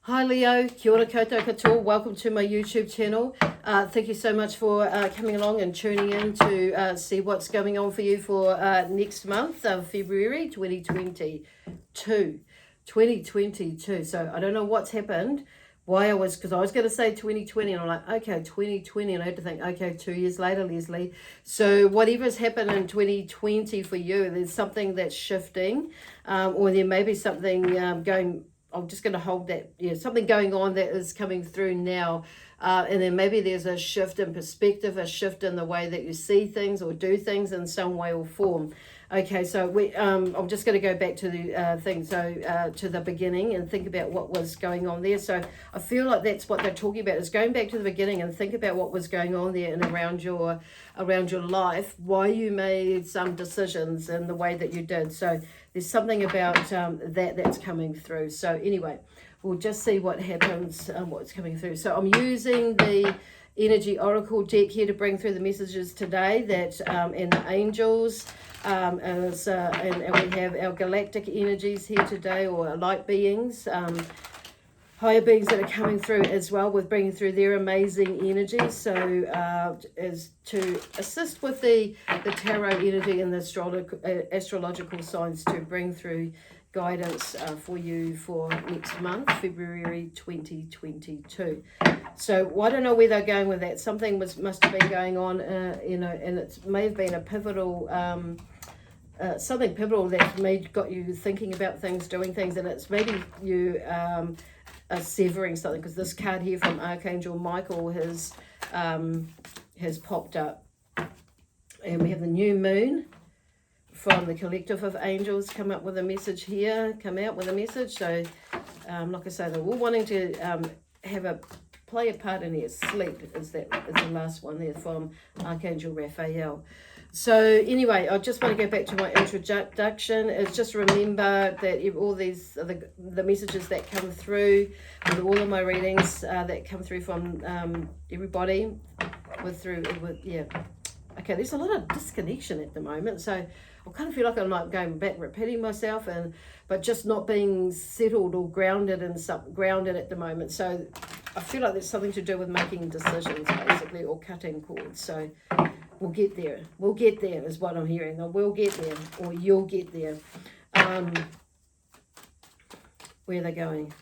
Hi Leo, kia ora koutou katoa. Welcome to my YouTube channel. Thank you so much for coming along and tuning in to see what's going on for you for next month of February 2022. 2022. So I don't know what's happened. Because I was going to say 2020 and I'm like, okay, 2020. And I had to think, okay, 2 years later, Lesley. So whatever's happened in 2020 for you, there's something that's shifting, or there may be something I'm just going to hold that, something going on that is coming through now. And then maybe there's a shift in perspective, a shift in the way that you see things or do things in some way or form. Okay, so I'm just going to go back to the thing, to the beginning and think about what was going on there. So I feel like that's what they're talking about, is going back to the beginning and think about what was going on there and around your life, why you made some decisions in the way that you did. So there's something about that's coming through. So anyway, we'll just see what happens, what's coming through. So I'm using the Energy Oracle deck here to bring through the messages today that and the angels, and we have our galactic energies here today, or light beings, higher beings that are coming through as well, with bringing through their amazing energy. So is to assist with the tarot energy and the astrological signs to bring through guidance for you for next month, February 2022. So I don't know where they're going with that. Something must have been going on, and it may have been a pivotal, something pivotal that got you thinking about things, doing things, and it's maybe you are severing something, because this card here from Archangel Michael has popped up, and we have the new moon from the collective of angels come out with a message. So like I say, they're all wanting to play a part in it. Sleep is the last one there from Archangel Raphael. So anyway, I just want to go back to my introduction. Is just remember that all these are the messages that come through with all of my readings that come through from everybody Okay, there's a lot of disconnection at the moment, so I kind of feel like I'm like going back, repeating myself, but just not being settled or grounded at the moment. So I feel like there's something to do with making decisions, basically, or cutting cords. So we'll get there. We'll get there is what I'm hearing. I will get there, or you'll get there. Where are they going?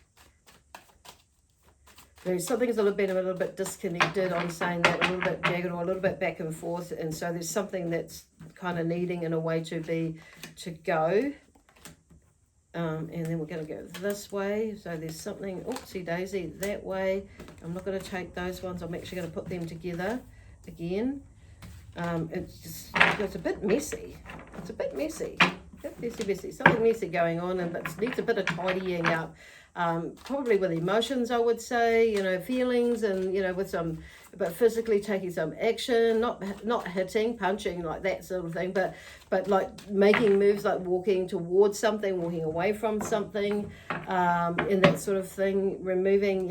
Something's a little bit disconnected. I'm saying that, a little bit jagged, or a little bit back and forth, and so there's something that's kind of needing in a way to go. And then we're going to go this way. So there's something, oopsie daisy, that way. I'm not going to take those ones. I'm actually going to put them together again. It's a bit messy. It's a bit messy. Messy. Something messy going on, but it needs a bit of tidying up. Probably with emotions, I would say, feelings, and with some, but physically taking some action, not hitting, punching, like that sort of thing, but like making moves, like walking towards something, walking away from something, and that sort of thing, removing,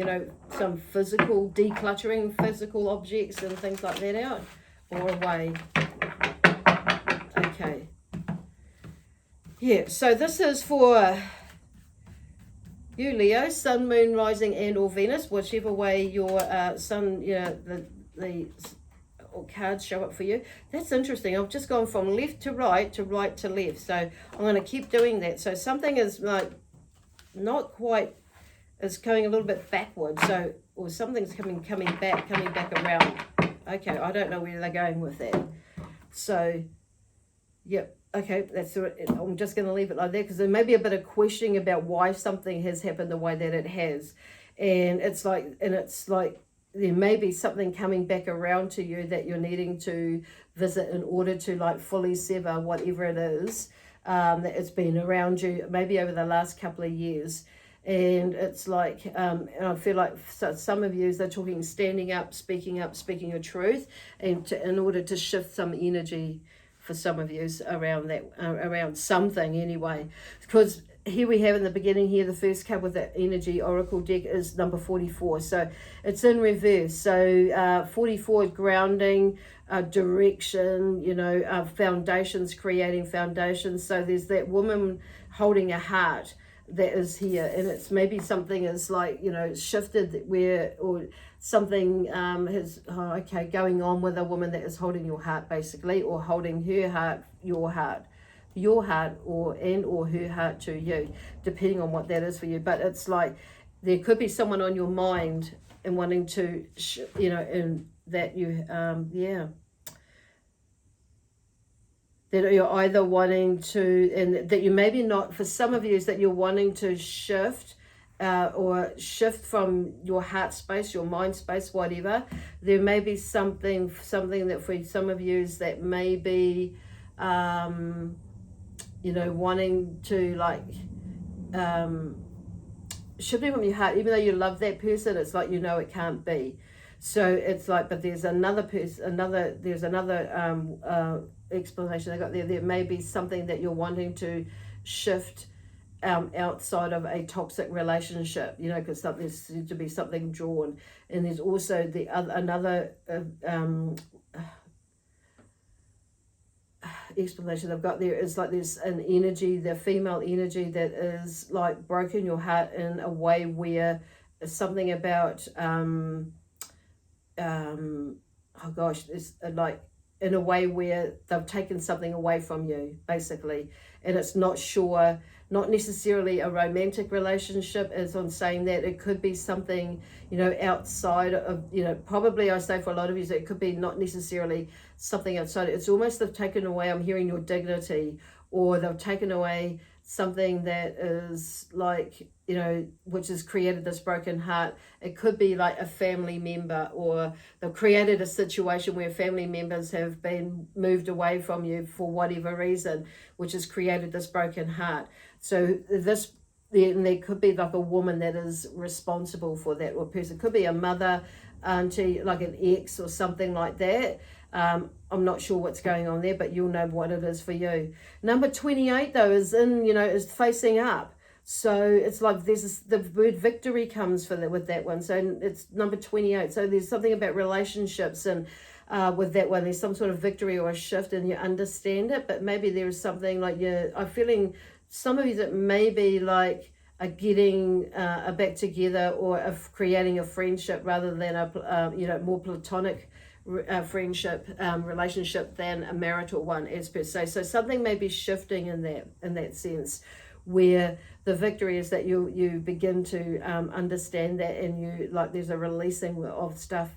some decluttering physical objects and things like that out or away. Okay. Yeah, so this is for you, Leo, Sun, Moon, Rising, and or Venus, whichever way your Sun, the cards show up for you. That's interesting. I've just gone from left to right to left. So I'm going to keep doing that. So something is like not quite, is going a little bit backwards. So, or something's coming back around. Okay, I don't know where they're going with that. So, yep. Okay, I'm just going to leave it like that, because there may be a bit of questioning about why something has happened the way that it has, and it's like there may be something coming back around to you that you're needing to visit in order to like fully sever whatever it is that it's been around you, maybe over the last couple of years. And it's like, and I feel like some of you, they're talking standing up, speaking your truth, and in order to shift some energy for some of you around that, around something anyway. Because here we have in the beginning here, the first card with the Energy Oracle deck is number 44. So it's in reverse. So 44, grounding, direction, foundations, creating foundations. So there's that woman holding a heart. that is here, and it's maybe something is like, you know, shifted where, or something has going on with a woman that is holding your heart basically, or holding her heart, your heart, or her heart to you, depending on what that is for you. But it's like there could be someone on your mind and wanting to you know, and that you that you're either wanting to, and that you maybe not, for some of you is that you're wanting to shift or shift from your heart space, your mind space, whatever. There may be something that for some of you is that may be you know, wanting to like shifting from your heart, even though you love that person, it's like, you know, it can't be. So it's like, but there's another person, there's another explanation I got there. There may be something that you're wanting to shift outside of a toxic relationship, you know, because there seems to be something drawn. And there's also the another explanation I've got there is like there's an energy, the female energy, that is like broken your heart in a way where something about oh gosh, it's like in a way where they've taken something away from you basically, and it's not sure, not necessarily a romantic relationship as I'm saying that. It could be something, you know, outside of, you know, probably I say for a lot of you it could be not necessarily something outside. It's almost they've taken away, I'm hearing, your dignity, or they've taken away something that is like, you know, which has created this broken heart. It could be like a family member, or they've created a situation where family members have been moved away from you for whatever reason, which has created this broken heart. So this, there could be like a woman that is responsible for that, or a person, could be a mother, auntie, like an ex or something like that. I'm not sure what's going on there, but you'll know what it is for you. Number 28 though is in, you know, is facing up. So it's like there's the word victory comes for that with that one. So it's number 28. So there's something about relationships, and with that one, there's some sort of victory or a shift, and you understand it. But maybe there is something like I'm feeling some of you that maybe like are getting back together, or of creating a friendship rather than a you know, more platonic friendship relationship than a marital one as per se. So something may be shifting in that sense, where the victory is that you begin to understand that, and you like there's a releasing of stuff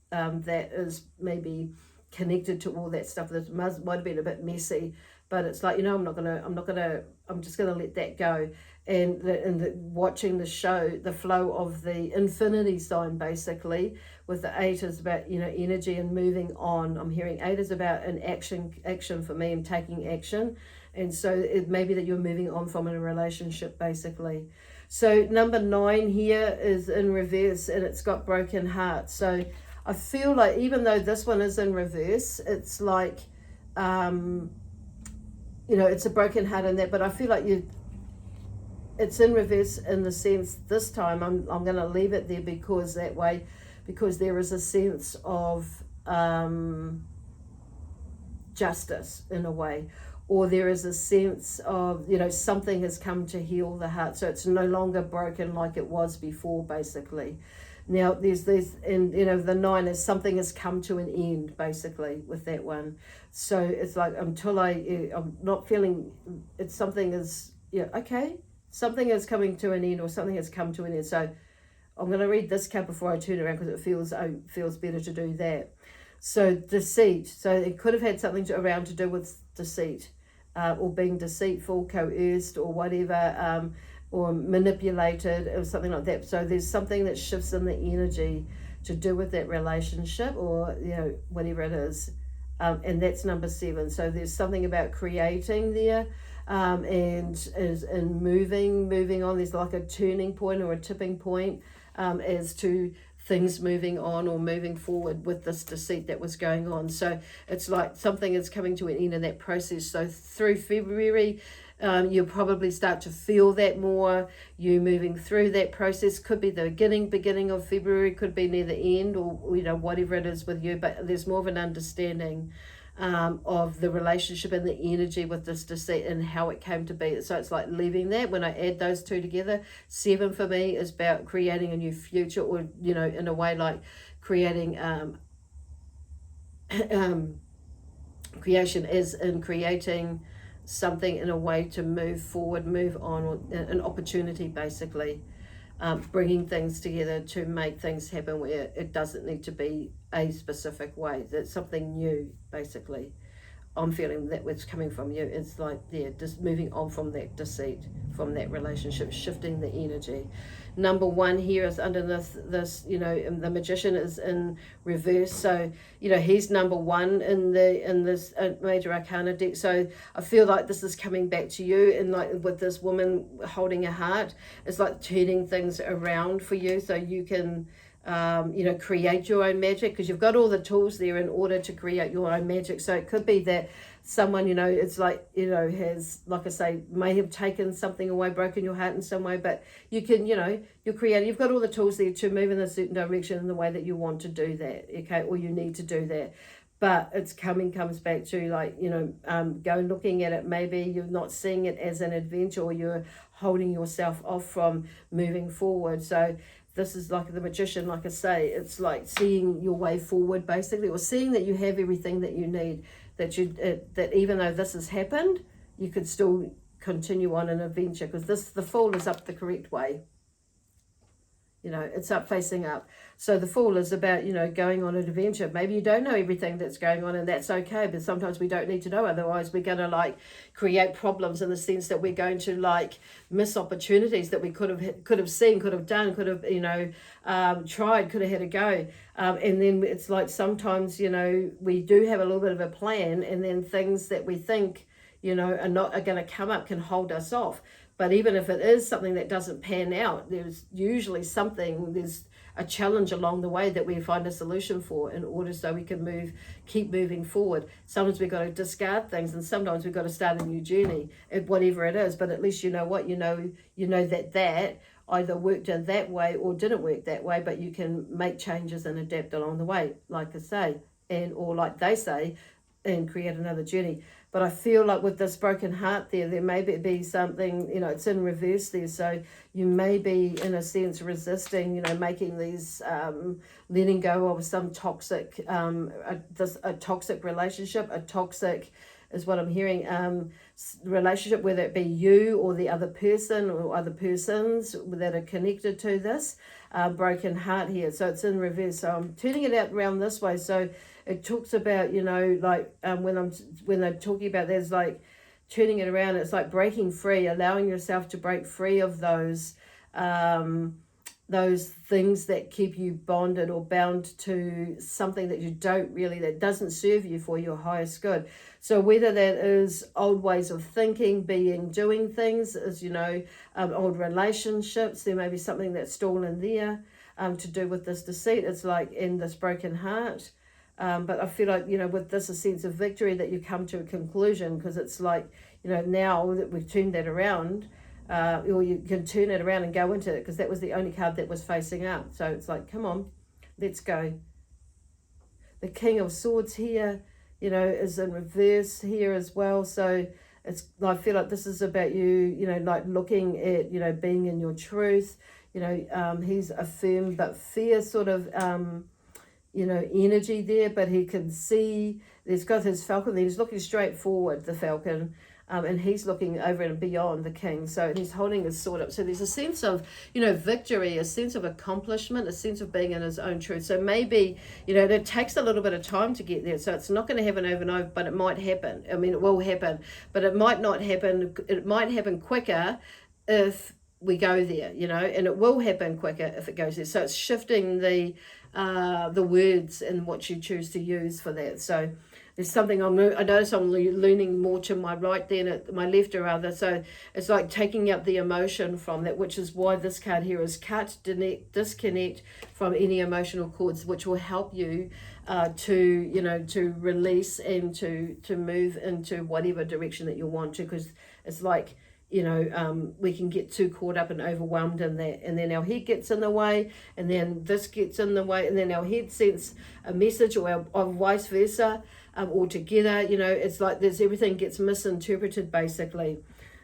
that is maybe connected to all that stuff that might have been a bit messy, but it's like, you know, I'm just gonna let that go. And watching the show, the flow of the infinity sign basically, with the 8 is about, you know, energy and moving on. I'm hearing 8 is about an action for me, and taking action. And so it may be that you're moving on from a relationship basically. So number 9 here is in reverse, and it's got broken heart. So I feel like even though this one is in reverse, it's like you know, it's a broken heart in that, but I feel like it's in reverse in the sense this time I'm going to leave it there because that way, because there is a sense of justice in a way, or there is a sense of, you know, something has come to heal the heart, so it's no longer broken like it was before basically. Now there's and you know, the 9 is something has come to an end basically with that one. So it's like until I'm not feeling it's something is, yeah, okay, something is coming to an end, or something has come to an end. So I'm going to read this card before I turn around, because it feels better to do that. So deceit. So it could have had something around to do with deceit, or being deceitful, coerced, or whatever, or manipulated, or something like that. So there's something that shifts in the energy to do with that relationship, or, you know, whatever it is. And that's number 7. So there's something about creating there, and moving on. There's like a turning point or a tipping point as to things moving on or moving forward with this deceit that was going on. So it's like something is coming to an end in that process. So through February, you'll probably start to feel that more. You moving through that process could be the beginning of February, could be near the end, or, you know, whatever it is with you, but there's more of an understanding of the relationship and the energy with this deceit and how it came to be. So it's like leaving that. When I add those two together, 7 for me is about creating a new future, or, you know, in a way like creating creation as in creating something in a way to move forward, move on, or an opportunity basically. Bringing things together to make things happen where it doesn't need to be a specific way. That's something new basically. I'm feeling that what's coming from you. It's like, yeah, just moving on from that deceit, from that relationship, shifting the energy. Number 1 here is under this, you know, the Magician is in reverse. So, you know, he's number 1 in this Major Arcana deck. So I feel like this is coming back to you, and like with this woman holding a heart, it's like turning things around for you so you can, you know, create your own magic, because you've got all the tools there in order to create your own magic. So it could be that someone, you know, it's like, you know, has, like I say, may have taken something away, broken your heart in some way, but you can, you know, you're creating, you've got all the tools there to move in a certain direction in the way that you want to do that, okay, or you need to do that. But it's comes back to, like, you know, go looking at it. Maybe you're not seeing it as an adventure, or you're holding yourself off from moving forward. So this is like the Magician, like I say, it's like seeing your way forward basically, or seeing that you have everything that you need, that that even though this has happened, you could still continue on an adventure, because the Fool is up the correct way. You know, it's up, facing up. So the Fool is about, you know, going on an adventure. Maybe you don't know everything that's going on, and that's okay, but sometimes we don't need to know. Otherwise, we're going to, like, create problems in the sense that we're going to, like, miss opportunities that we could have seen, could have done, could have, you know, tried, could have had a go. And then it's like sometimes, you know, we do have a little bit of a plan, and then things that we think, you know, are going to come up can hold us off. But even if it is something that doesn't pan out, there's usually there's a challenge along the way that we find a solution for, in order so we can keep moving forward. Sometimes we've got to discard things, and sometimes we've got to start a new journey, whatever it is. But at least you know what, you know that either worked in that way or didn't work that way, but you can make changes and adapt along the way, like I say, or like they say, and create another journey. But I feel like with this broken heart there may be something, you know, it's in reverse there. So you may be, in a sense, resisting, you know, making these, letting go of some toxic, a toxic relationship, a toxic, is what I'm hearing, relationship, whether it be you or the other person or other persons that are connected to this broken heart here. So it's in reverse. So I'm turning it out around this way. So it talks about, you know, like when they're talking about, there's like turning it around, it's like breaking free, allowing yourself to break free of those things that keep you bonded or bound to something that doesn't serve you for your highest good. So whether that is old ways of thinking, doing things, as you know, old relationships, there may be something that's stolen there to do with this deceit. It's like in this broken heart. But I feel like, you know, with this, a sense of victory, that you come to a conclusion, because it's like, you know, now that we've turned that around, or you can turn it around and go into it, because that was the only card that was facing up. So it's like, come on, let's go. The King of Swords here, you know, is in reverse here as well. So I feel like this is about you, you know, like looking at, you know, being in your truth. You know, he's a firm but fierce sort of, you know, energy there, but he can see, he's got his falcon there, he's looking straight forward, the falcon, and he's looking over and beyond the king. So he's holding his sword up. So there's a sense of, you know, victory, a sense of accomplishment, a sense of being in his own truth. So maybe, you know, it takes a little bit of time to get there. So it's not going to happen overnight, but it might happen. I mean, it will happen, but it might not happen. It might happen quicker if we go there, you know, and it will happen quicker if it goes there. So it's shifting the words and what you choose to use for that. So there's something I notice I'm leaning more to my right than my left, or other. So it's like taking out the emotion from that, which is why this card here is cut, disconnect from any emotional cords, which will help you to release and to move into whatever direction that you want to, because it's like, we can get too caught up and overwhelmed in that, and then our head gets in the way, and then this gets in the way, and then our head sends a message, or vice versa, altogether. It's like everything gets misinterpreted basically.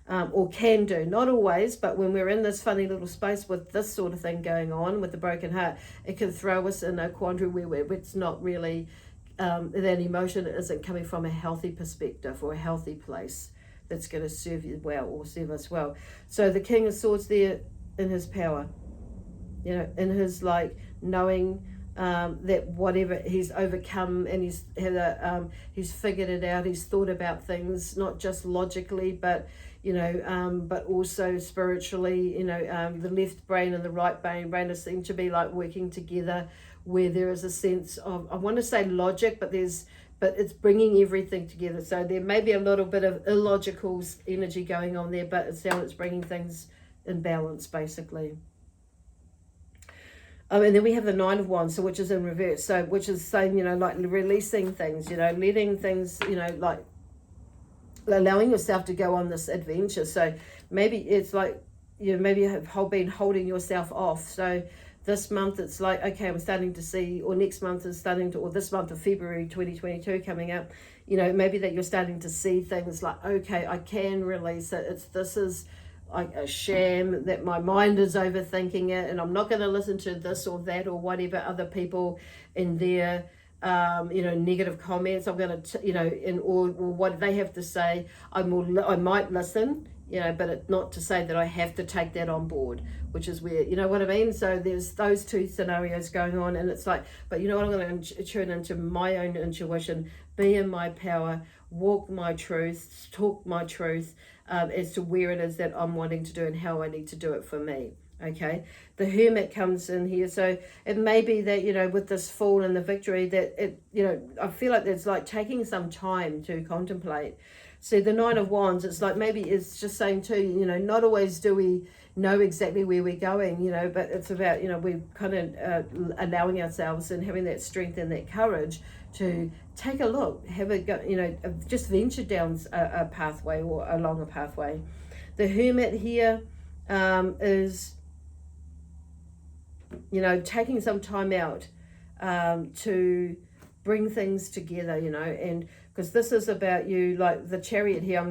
Or can do, not always, but when we're in this funny little space with this sort of thing going on with the broken heart, it can throw us in a quandary where it's not really, that emotion isn't coming from a healthy perspective or a healthy place that's going to serve you well or serve us well. So the King of Swords there in his power, in his knowing that whatever he's overcome, and he's figured it out, he's thought about things not just logically, but but also spiritually. The left brain and the right brain seem to be working together, where there is a sense of, I want to say logic, but it's bringing everything together. So there may be a little bit of illogical energy going on there, but it's bringing things in balance basically. And then we have the Nine of Wands, which is in reverse, so which is saying, releasing things, letting things, allowing yourself to go on this adventure. So maybe it's maybe you have been holding yourself off. So this month it's okay, I'm starting to see, or next month is starting to, or this month of February 2022 coming up, maybe that you're starting to see things okay, I can release it. This is like a sham, that my mind is overthinking it, and I'm not going to listen to this or that or whatever other people in their negative comments. I'm going to or what they have to say, I might listen, but it's not to say that I have to take that on board, which is where, what I mean. So there's those two scenarios going on, and it's but I'm going to tune into my own intuition, be in my power, walk my truth, talk my truth, as to where it is that I'm wanting to do and how I need to do it for me. Okay, the Hermit comes in here, so it may be that with this Fool and the Victory, that it I feel like it's taking some time to contemplate. See, the Nine of Wands, it's maybe it's just saying too, not always do we know exactly where we're going, but it's about we're kind of allowing ourselves and having that strength and that courage to take a look, have a go, just venture down a pathway or along a pathway. The Hermit here is taking some time out to bring things together, and because this is about you, the Chariot here.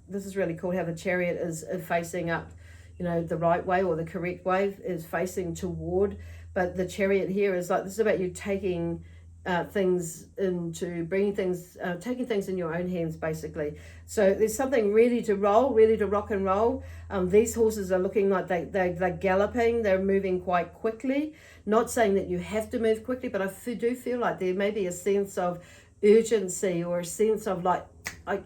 This is really cool how the Chariot is facing up, the right way, or the correct way is facing toward, but the Chariot here is this is about you taking things into bringing things, taking things in your own hands basically. So there's something ready to rock and roll. These horses are looking like they're galloping, they're moving quite quickly. Not saying that you have to move quickly, but I do feel like there may be a sense of urgency, or a sense of like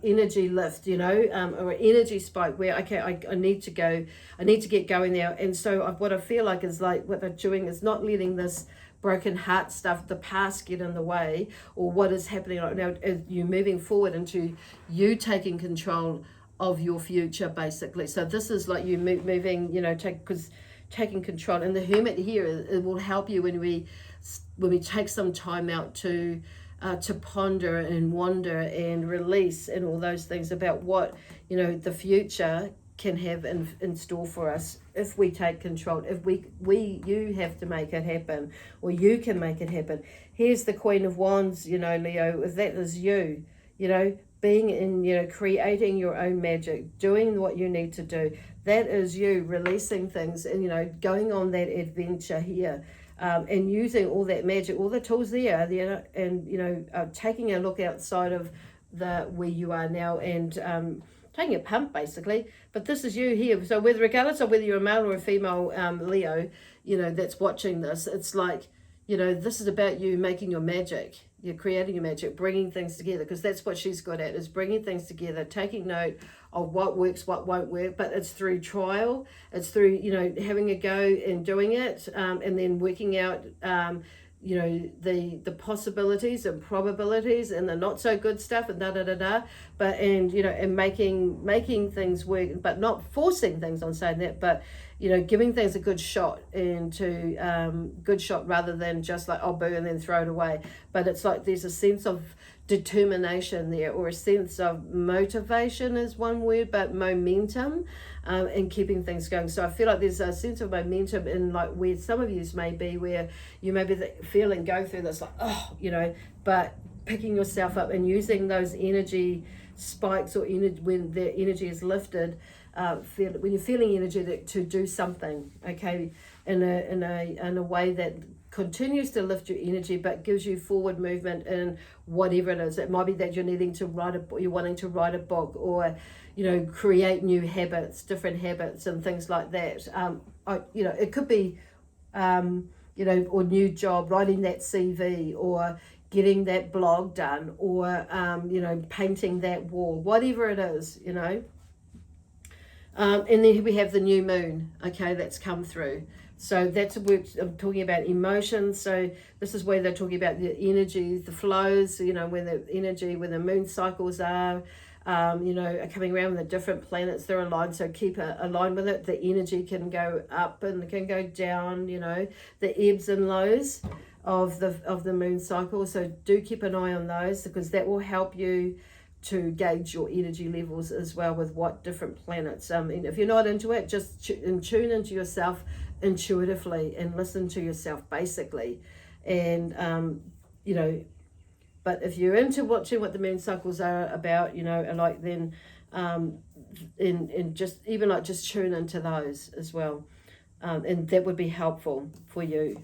energy lift, or an energy spike where, okay, I need to go, I need to get going now. And so what I feel like is what they're doing is not letting this broken heart stuff, the past, get in the way, or what is happening right now. You're moving forward into you taking control of your future basically. So this is you moving, taking control. And the Hermit here, it will help you when we take some time out to ponder and wonder and release and all those things about what the future can have in store for us if we take control. If you have to make it happen, or you can make it happen. Here's the Queen of Wands, Leo. If that is you, being in, creating your own magic, doing what you need to do. That is you releasing things and, going on that adventure here. And using all that magic, all the tools there, and taking a look outside of where you are now, and taking a pump basically. But this is you here. So regardless of whether you're a male or a female Leo, that's watching this, it's this is about you making your magic. You're creating your magic, bringing things together, because that's what she's good at, is bringing things together, taking note of what works, what won't work. But it's through trial, it's through having a go and doing it, and then working out the possibilities and probabilities and the not so good stuff and but and making things work, but not forcing things on saying that, but giving things a good shot, and good shot rather than just oh boo and then throw it away. But it's there's a sense of determination there, or a sense of motivation is one word, but momentum, and keeping things going. So I feel like there's a sense of momentum in like where some of you may be, where you may be feeling, go through this like, oh, you know, but picking yourself up and using those energy spikes, or when the energy is lifted, when you're feeling energy to do something, okay, in a way that continues to lift your energy but gives you forward movement in whatever it is. It might be that you're needing to you're wanting to write a book, or you know, create new habits, different habits and things like that. You know, it could be you know, or new job, writing that CV, or getting that blog done, or you know, painting that wall, whatever it is, you know. And then we have the new moon, okay, that's come through. So that's what I'm talking about, emotions. So this is where they're talking about the energy, the flows, you know, where the energy, where the moon cycles are, you know, are coming around with the different planets, they're aligned. So keep aligned with it. The energy can go up and can go down, you know, the ebbs and lows of the moon cycle. So do keep an eye on those, because that will help you to gauge your energy levels as well with what different planets. And if you're not into it, just tune into yourself intuitively and listen to yourself basically. And you know, but if you're into watching what the moon cycles are about, you know, like then and just even like just tune into those as well, and that would be helpful for you.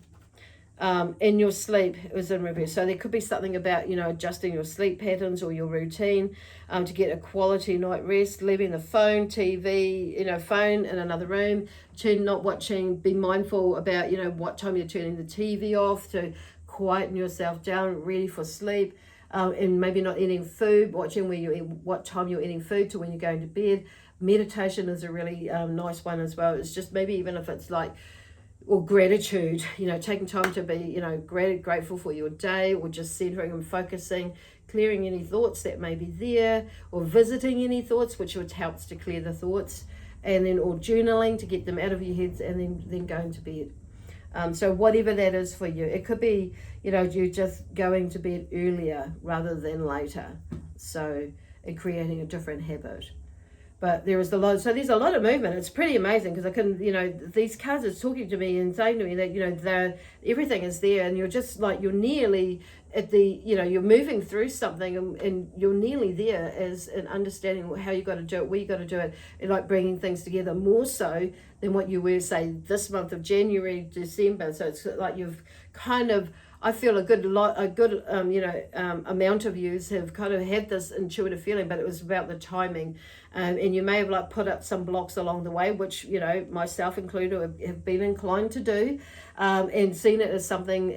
In your sleep, it was in reverse. So there could be something about, you know, adjusting your sleep patterns or your routine to get a quality night rest, leaving the phone, TV, you know, phone in another room, not watching, be mindful about, you know, what time you're turning the TV off to quieten yourself down, ready for sleep, and maybe not eating food, watching what time you're eating food to when you're going to bed. Meditation is a really nice one as well. It's just maybe even if it's like, or gratitude, you know, taking time to be, you know, grateful for your day, or just centering and focusing, clearing any thoughts that may be there, or visiting any thoughts, which helps to clear the thoughts, and then, or journaling to get them out of your heads, and then going to bed. So whatever that is for you, it could be, you know, you're just going to bed earlier rather than later. So, and creating a different habit. But there is a lot, so there's a lot of movement. It's pretty amazing, because I can, you know, these cards are talking to me and saying to me that, you know, everything is there, and you're just like, you're nearly at the, you know, you're moving through something, and you're nearly there as an understanding how you got to do it, where you got to do it, and like bringing things together more so than what you were, say, this month of January, December. So it's like you've kind of, I feel a good you know, amount of yous have kind of had this intuitive feeling, but it was about the timing, and you may have like put up some blocks along the way, which, you know, myself included, have been inclined to do, and seen it as something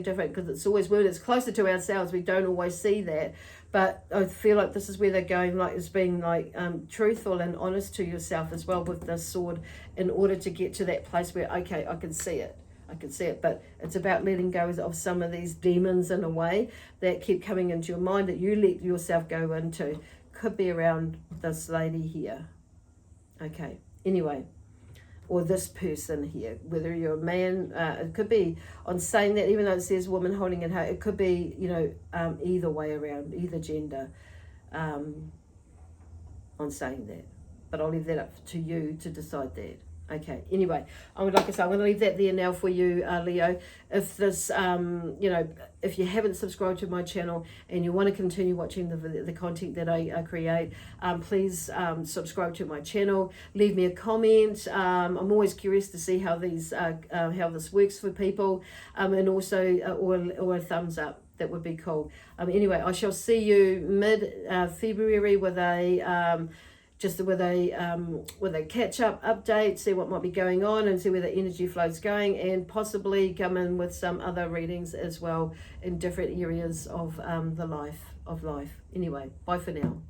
different, because it's always when it's closer to ourselves, we don't always see that. But I feel like this is where they're going, like, is being like truthful and honest to yourself as well with this sword, in order to get to that place where, okay, I can see it, but it's about letting go of some of these demons in a way that keep coming into your mind, that you let yourself go into. Could be around this lady here, okay, anyway, or this person here, whether you're a man, it could be on saying that, even though it says woman holding it, it could be, you know, either way around, either gender, on saying that. But I'll leave that up to you to decide that. Okay, anyway, like I said, I'm going to leave that there now for you, Leo. If this, you know, if you haven't subscribed to my channel and you want to continue watching the content that I create, please subscribe to my channel. Leave me a comment. I'm always curious to see how this works for people, and also or a thumbs up. That would be cool. Anyway, I shall see you mid-February with a with a catch-up update, see what might be going on, and see where the energy flow's going, and possibly come in with some other readings as well in different areas of the life. Anyway, bye for now.